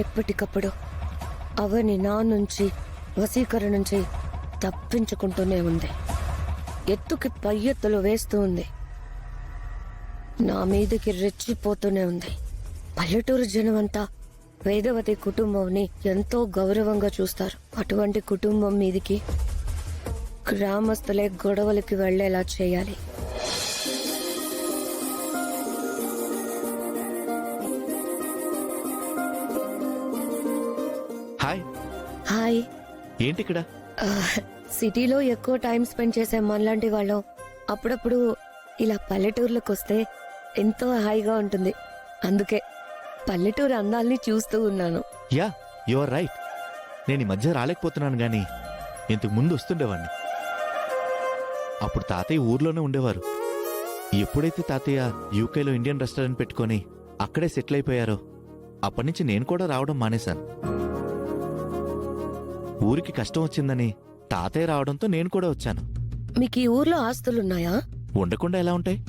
ఎప్పటికప్పుడు అవని నా నుంచి వశీకరణ నుంచి తప్పించుకుంటూనే ఉంది. ఎత్తుకి పై ఎత్తులు వేస్తూ ఉంది. నా మీదకి రెచ్చిపోతూనే ఉంది. పల్లెటూరు జనమంతా వేదవతి కుటుంబంని ఎంతో గౌరవంగా చూస్తారు. అటువంటి కుటుంబం మీదికి గ్రామస్తులే గొడవలకి వెళ్లేలా చేయాలి. హాయ్. హాయ్. ఏంటి ఇక్కడ? సిటీలో ఎక్కువ టైం స్పెండ్ చేసే మనలాంటి వాళ్ళం అప్పుడప్పుడు ఇలా పల్లెటూర్లకు వస్తే ఎంతో హాయిగా ఉంటుంది. అందుకే పల్లెటూరు అందాల్ని చూస్తూ ఉన్నాను. Yeah, you are right. నేను ఈ మధ్య రాలేకపోతున్నాను గాని ఇంతకు ముందు వస్తుండేవాడిని. అప్పుడు తాతయ్య ఊర్లోనే ఉండేవారు. ఎప్పుడైతే తాతయ్య యూకేలో ఇండియన్ రెస్టారెంట్ పెట్టుకొని అక్కడే సెటిల్ అయిపోయారో అప్పటి నుంచి నేను కూడా రావడం మానేశాను. ఊరికి కష్టం వచ్చిందని తాతయ్య రావడంతో నేను కూడా వచ్చాను. మీకు ఈ ఊర్లో ఆస్తులున్నాయా? ఉండకుండా ఎలా ఉంటాయి?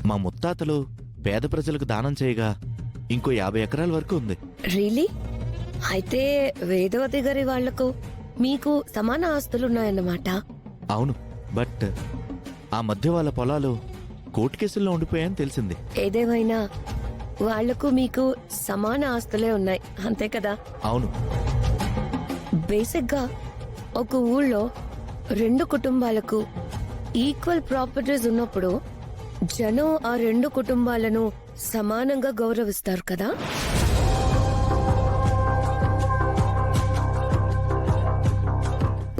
మా ముత్తాతలు పేద ప్రజలకు దానం చేయగా ఇంకో 50 ఎకరాల వరకు ఉంది. రియలీ? అయితే వేదవతి గారి వాళ్లకు మీకు సమాన ఆస్తులున్నాయన్నమాట. అవును, బట్ ఆ మధ్య వాళ్ళ పొలాలు కోర్టు కేసుల్లో ఉండిపోయాయని తెలిసింది. ఏదేమైనా వాళ్లకు మీకు సమాన ఆస్తులే ఉన్నాయి, అంతే కదా? అవును. బేసిక్ గా ఒక ఊళ్ళో 2 కుటుంబాలకు ఈక్వల్ ప్రాపర్టీస్ ఉన్నప్పుడు జనం ఆ 2 కుటుంబాలను సమానంగా గౌరవిస్తారు కదా.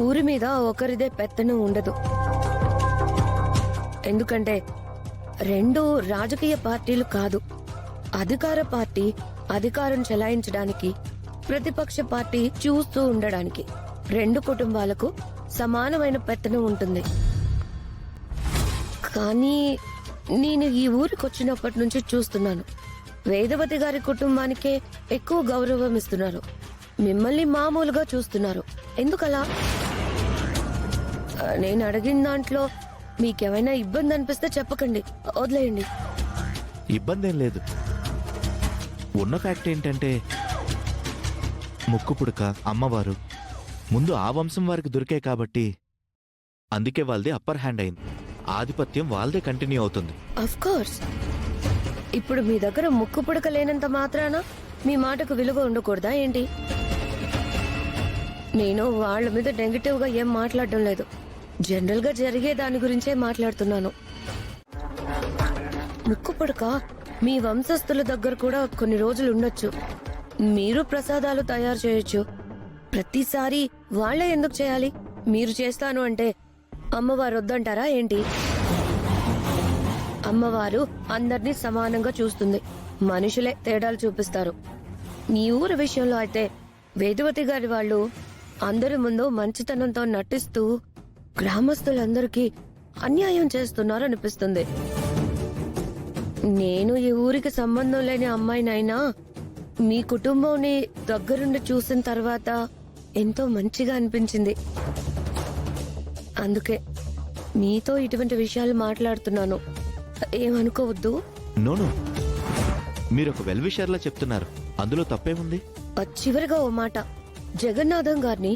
ఊరి మీద ఒకరిదే పెత్తనం ఉండదు. ఎందుకంటే 2 రాజకీయ పార్టీలు కాదు. అధికార పార్టీ అధికారం చెలాయించడానికి, ప్రతిపక్ష పార్టీ చూస్తూ ఉండడానికి 2 కుటుంబాలకు సమానమైన పెత్తనం ఉంటుంది. కానీ నేను ఈ ఊరికి వచ్చినప్పటి నుంచి చూస్తున్నాను, వేదవతి గారి కుటుంబానికే ఎక్కువ గౌరవం ఇస్తున్నారు. మిమ్మల్ని మామూలుగా చూస్తున్నారు. ఎందుకలా? నేను అడిగిన దాంట్లో మీకేమైనా ఇబ్బంది అనిపిస్తే చెప్పకండి, వదిలేయండి. ఇబ్బంది ఏం లేదు. ఉన్న ఫ్యాక్ట్ ఏంటంటే ముక్కు పుడక అమ్మవారు ముందు ఆ వంశం వారికి దొరికాయి కాబట్టి అందుకే వాళ్ళది అప్పర్ హ్యాండ్ అయింది. ఆధిపత్యం వాళ్ళదే కంటిన్యూ అవుతుంది. Of course. ఇప్పుడు మీ దగ్గర ముక్కు పుడక లేనంత మాత్రాన మీ మాటకు విలువ ఉండకూడదా ఏంటి? నేను వాళ్ళ మీద నెగటివ్ గా ఏం మాట్లాడడం లేదు. జనరల్ గా జరిగే దాని గురించే మాట్లాడుతున్నాను. ముక్కు పుడక మీ వంశస్థుల దగ్గర కూడా కొన్ని రోజులు ఉండొచ్చు. మీరు ప్రసాదాలు తయారు చేయొచ్చు. ప్రతిసారి వాళ్లే ఎందుకు చేయాలి? మీరు చేస్తాను అంటే అమ్మవారు వద్దంటారా ఏంటి? అమ్మవారు అందరినీ సమానంగా చూస్తుంది. మనుషులే తేడాలు చూపిస్తారు. నీ ఊరి విషయంలో అయితే వేదవతి గారి వాళ్ళు అందరి ముందు మంచితనంతో నటిస్తూ గ్రామస్తులందరికీ అన్యాయం చేస్తున్నారు అనిపిస్తుంది. నేను ఈ ఊరికి సంబంధం లేని అమ్మాయినైనా మీ కుటుంబాన్ని దగ్గరుండి చూసిన తర్వాత ఎంతో మంచిగా అనిపించింది. అందుకే మీతో ఇటువంటి విషయాలు మాట్లాడుతున్నాను. ఏమనుకోవద్దు. నోను, మీరు ఒక వెల్ విషర్లా చెప్తున్నారు, అందులో తప్పేముంది? చివరిగా ఓ మాట. జగన్నాథం గారిని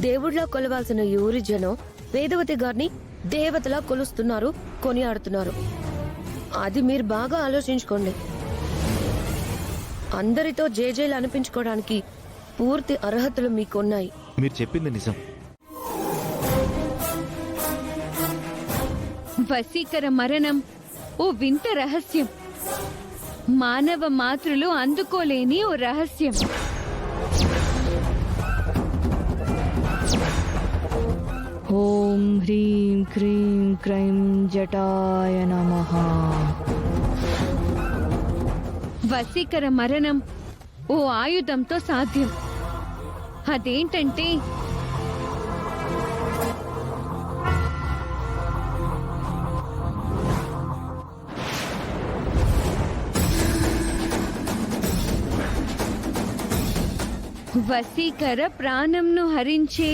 దేవుడిలా కొలవాల్సిన ఈ ఊరి జనం వేదవతి గారిని దేవతలా కొలుస్తున్నారు, కొనియాడుతున్నారు. అది మీరు బాగా ఆలోచించుకోండి. అందరితో జేజేలు అనిపించుకోవడానికి పూర్తి అర్హతలు మీకున్నాయి. మీరు చెప్పింది నిజం. వశీకర మరణం ఓ వింత రహస్యం. మానవ మాతృలు అందుకోలేని ఓ రహస్యం. ఓం హ్రీం క్రీం క్రైం జటాయ నమః. వశీకర మరణం ఓ ఆయుధంతో సాధ్యం. అదేంటంటే వశీకర ప్రాణంను హరించే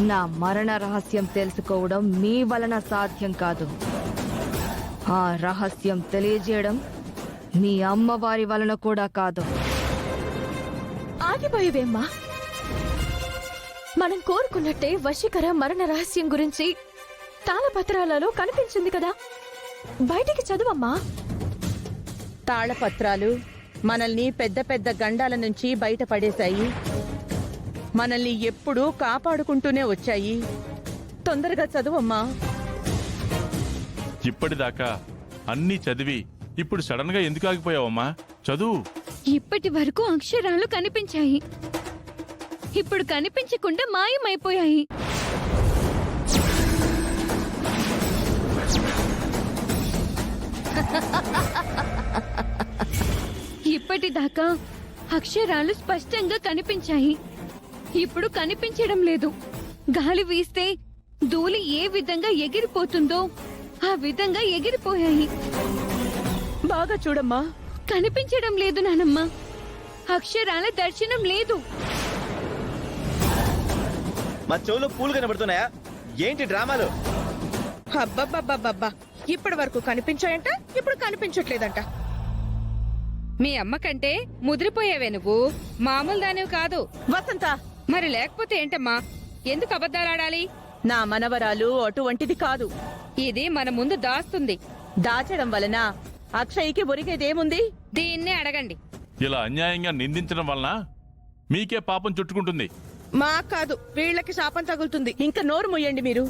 నా మరణ రహస్యం తెలుసుకోవడం మీ వలన సాధ్యం కాదు. ఆ రహస్యం తెలియజేయడం మీ అమ్మవారి వలన కూడా కాదు. ఆగిపోయేవేమ్మా? మనం కోరుకున్నట్టే వశీకర మరణ రహస్యం గురించి తాళపత్రాలలో కనిపించింది కదా, బయటికి చదువమ్మా. తాళపత్రాలు మనల్ని పెద్ద పెద్ద గండాల నుంచి బయటపడేశాయి. మనల్ని ఎప్పుడూ కాపాడుకుంటూనే వచ్చాయి. తొందరగా చదువమ్మా. ఇప్పటిదాకా అన్నీ చదివి ఇప్పుడు సడన్ గా ఎందుకు ఆగిపోయావమ్మా? చదువు. ఇప్పటి వరకు అక్షరాలు కనిపించాయి, ఇప్పుడు కనిపించకుండా మాయమైపోయాయి. ఇప్పటిదాకా అక్షరాలు స్పష్టంగా కనిపించాయి, ఇప్పుడు కనిపించడం లేదు. గాలి వీస్తే ధూళి ఏ విధంగా ఎగిరిపోతుందో ఆ విధంగా ఎగిరిపోయాయి. బాగా చూడమ్మా. కనిపించడం లేదు నానమ్మ, అక్షరాల దర్శనం లేదు. మా చెవులో పూలు కనబడుతున్నాయా? ఏంటి డ్రామాలు? అబ్బబ్బబ్బబ్బబ్బా, ఇప్పటి వరకు కనిపించాయంట, ఇప్పుడు కనిపించట్లేదంట. మీ అమ్మ కంటే ముదిరిపోయావే నువ్వు, మామూలు దానివి కాదు. వసంత, మరి లేకపోతే ఏంటమ్మా? ఎందుకు అబద్ధాలాడాలి? నా మనవరాలు అటువంటిది కాదు. ఇది మన ముందు దాస్తుంది. దాచడం వలన అక్షయ్కి ఒరిగేదేముంది? దీన్నే అడగండి. ఇలా అన్యాయంగా నిందించడం వలన మీకే పాపం చుట్టుకుంటుంది. మా కాదు, వీళ్ళకి శాపం తగులుతుంది. ఇంకా నోరు మొయ్యండి మీరు.